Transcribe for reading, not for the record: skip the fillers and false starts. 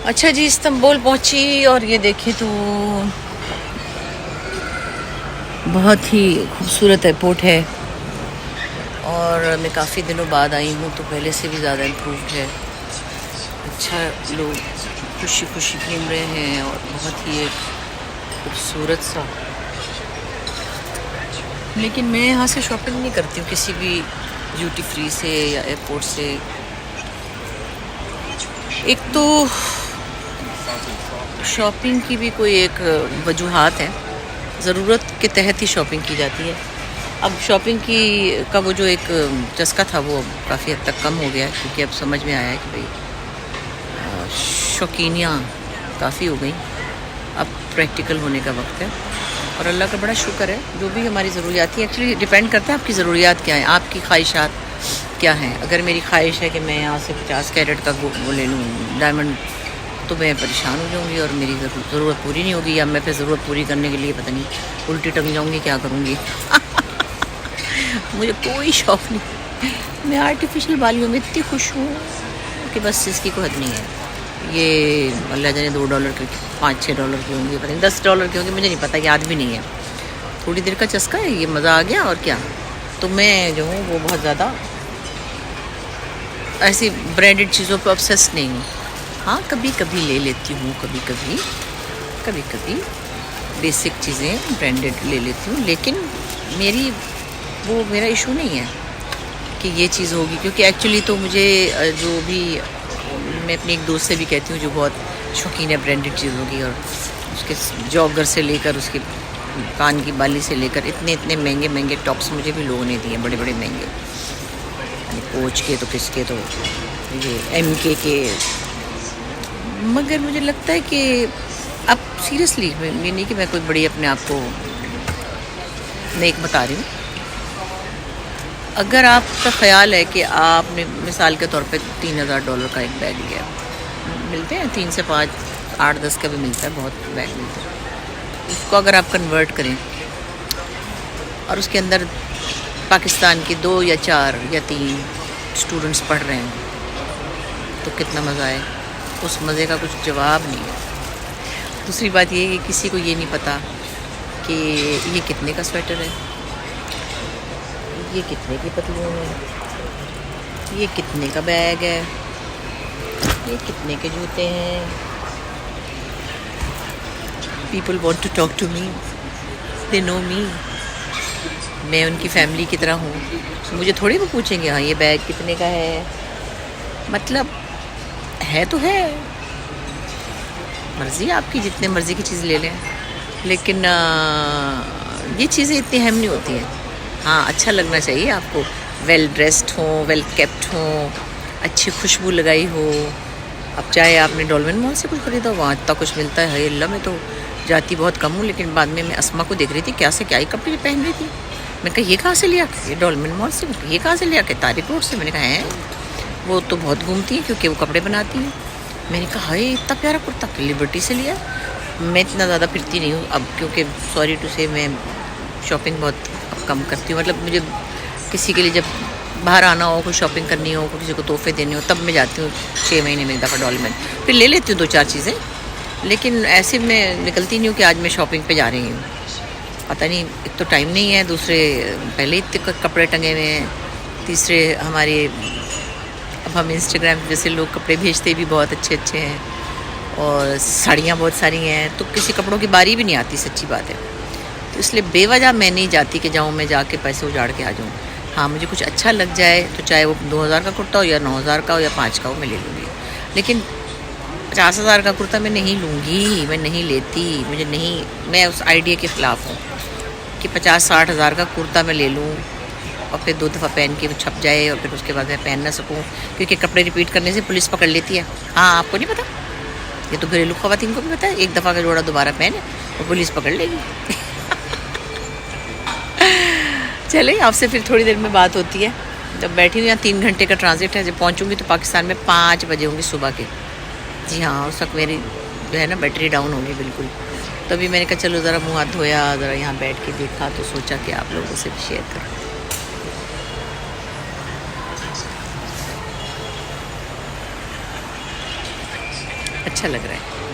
अच्छा जी, इस्तांबुल पहुंची और ये देखिए तो बहुत ही खूबसूरत एयरपोर्ट है और मैं काफ़ी दिनों बाद आई हूँ तो पहले से भी ज़्यादा इम्प्रूव्ड है। अच्छा, लोग खुशी खुशी घूम रहे हैं और बहुत ही एक खूबसूरत सा। लेकिन मैं यहाँ से शॉपिंग नहीं करती हूँ किसी भी ड्यूटी फ्री से या एयरपोर्ट से। एक तो शॉपिंग की भी कोई एक वजूहात है, ज़रूरत के तहत ही शॉपिंग की जाती है। अब शॉपिंग की का वो जो एक चस्का था वो काफ़ी हद तक कम हो गया है, क्योंकि अब समझ में आया है कि भाई शौकीनियाँ काफ़ी हो गई। अब प्रैक्टिकल होने का वक्त है और अल्लाह का बड़ा शुक्र है, जो भी हमारी ज़रूरियात है एक्चुअली डिपेंड करता है आपकी ज़रूरियात क्या है, आपकी ख्वाहिशात क्या हैं। अगर मेरी ख्वाहिश है कि मैं यहाँ से 50 कैरेट का वो ले लूँ डायमंड, तो मैं परेशान हो जाऊँगी और मेरी ज़रूरत पूरी नहीं होगी, या मैं फिर ज़रूरत पूरी करने के लिए पता नहीं उल्टी टंग जाऊँगी, क्या करूँगी। मुझे कोई शौक़ नहीं, मैं आर्टिफिशियल बालियों में इतनी खुश हूँ कि बस इसकी कोई हद नहीं है। ये अल्लाह जाने $2 के, $5-6 के होंगे, पता नहीं $10 के होंगे, मुझे नहीं पता, याद भी नहीं है। थोड़ी देर का चस्का है, ये मज़ा आ गया और क्या। तो मैं जो हूँ वो बहुत ज़्यादा ऐसी ब्रांडेड चीज़ों पर ऑब्सेस नहीं हूँ। हाँ, कभी कभी ले लेती हूँ, कभी कभी बेसिक चीज़ें ब्रांडेड ले लेती हूँ, लेकिन मेरा इशू नहीं है कि ये चीज़ होगी, क्योंकि एक्चुअली तो मुझे जो भी मैं अपनी एक दोस्त से भी कहती हूँ जो बहुत शौकीन है ब्रांडेड चीज़ों की, और उसके जॉगर से लेकर उसके कान की बाली से लेकर इतने इतने महंगे महंगे टॉप्स मुझे भी लोगों ने दिए, बड़े बड़े महंगे, कोच के तो किसके तो ये MK के। मगर मुझे लगता है कि अब सीरियसली ये नहीं कि मैं कोई बड़ी अपने आप को नेक बता रही हूँ। अगर आपका ख़्याल है कि आपने मिसाल के तौर पे $3000 का एक बैग लिया, मिलते हैं 3 से 5, 8-10 का भी मिलता है, बहुत बैग मिलते हैं। उसको अगर आप कन्वर्ट करें और उसके अंदर पाकिस्तान के 2 या 4 या 3 स्टूडेंट्स पढ़ रहे हैं, तो कितना मज़ा आए। उस मज़े का कुछ जवाब नहीं है। दूसरी बात ये है कि किसी को ये नहीं पता कि ये कितने का स्वेटर है, ये कितने की पतलून है, ये कितने का बैग है, ये कितने के जूते हैं। People want to talk to me, they know me, मैं उनकी फैमिली की तरह हूँ। मुझे थोड़ी वो पूछेंगे हाँ ये बैग कितने का है। मतलब है तो है, मर्ज़ी आपकी, जितने मर्ज़ी की चीज़ ले लें, लेकिन ये चीज़ें इतनी अहम नहीं होती हैं। हाँ, अच्छा लगना चाहिए आपको, वेल ड्रेस्ड हो, वेल केप्ट हो, अच्छी खुशबू लगाई हो। अब चाहे आपने डॉल्मेन मॉल से कुछ ख़रीदा हो, वहाँ इतना कुछ मिलता है। अल्लाह, मैं तो जाती बहुत कम हूँ, लेकिन बाद में मैं अस्मा को देख रही थी, क्या से क्या ही कपड़े पहन रही थी। मैं कहा ये कहाँ से लिया, ये डॉल्मेन मॉल से, ये कहाँ से लिया, के तारिक रोड से। मैंने कहा है, वो तो बहुत घूमती है क्योंकि वो कपड़े बनाती है। मैंने कहा हाय इतना प्यारा कुर्ता लिबर्टी से लिया। मैं इतना ज़्यादा फिरती नहीं हूँ अब, क्योंकि सॉरी टू से मैं शॉपिंग बहुत कम करती हूँ। मतलब मुझे किसी के लिए जब बाहर आना हो, कोई शॉपिंग करनी हो, किसी को तोहफे देने हो, तब मैं जाती हूँ 6 महीने में एक दफ़ा डॉलमेन, फिर ले लेती हूँ 2-4 चीज़ें। लेकिन ऐसे मैं निकलती नहीं हूँ कि आज मैं शॉपिंग पे जा रही हूँ। पता नहीं, एक तो टाइम नहीं है, दूसरे पहले इतने कपड़े टंगे हुए हैं, तीसरे हमारे अब हम इंस्टाग्राम जैसे लोग कपड़े भेजते भी बहुत अच्छे अच्छे हैं, और साड़ियाँ बहुत सारी हैं, तो किसी कपड़ों की बारी भी नहीं आती, सच्ची बात है। तो इसलिए बेवजह मैं नहीं जाती कि जाऊँ मैं जाके पैसे उजाड़ के आ जाऊँ। हाँ, मुझे कुछ अच्छा लग जाए तो चाहे वो 2000 का कुर्ता हो या 9000 का हो या 5 का हो, मैं ले लूँगी। लेकिन 50,000 का कुर्ता मैं नहीं लूँगी, मैं नहीं लेती। मुझे नहीं, मैं उस आइडिया के ख़िलाफ़ हूँ कि 50-60 हज़ार का कुर्ता मैं ले लूँ और फिर 2 दफ़ा पहन के वो छप जाए और फिर उसके बाद मैं पहन ना सकूँ, क्योंकि कपड़े रिपीट करने से पुलिस पकड़ लेती है। हाँ, आपको नहीं पता, ये तो घरेलू ख़वातीन को भी पता है। एक दफ़ा का जोड़ा दोबारा पहने और पुलिस पकड़ लेगी। चले, आपसे फिर थोड़ी देर में बात होती है। जब बैठी हूँ यहाँ 3 घंटे का ट्रांजिट है, जब पहुँचूँगी तो पाकिस्तान में 5 बजे होंगी सुबह के। जी हाँ, उस वक्त मेरी जो है ना बैटरी डाउन होगी बिल्कुल। तभी मैंने कहा चलो ज़रा मुँह हाथ धोया, ज़रा यहाँ बैठ के देखा, तो सोचा कि आप लोगों से भी शेयर करूँ। अच्छा लग रहा है।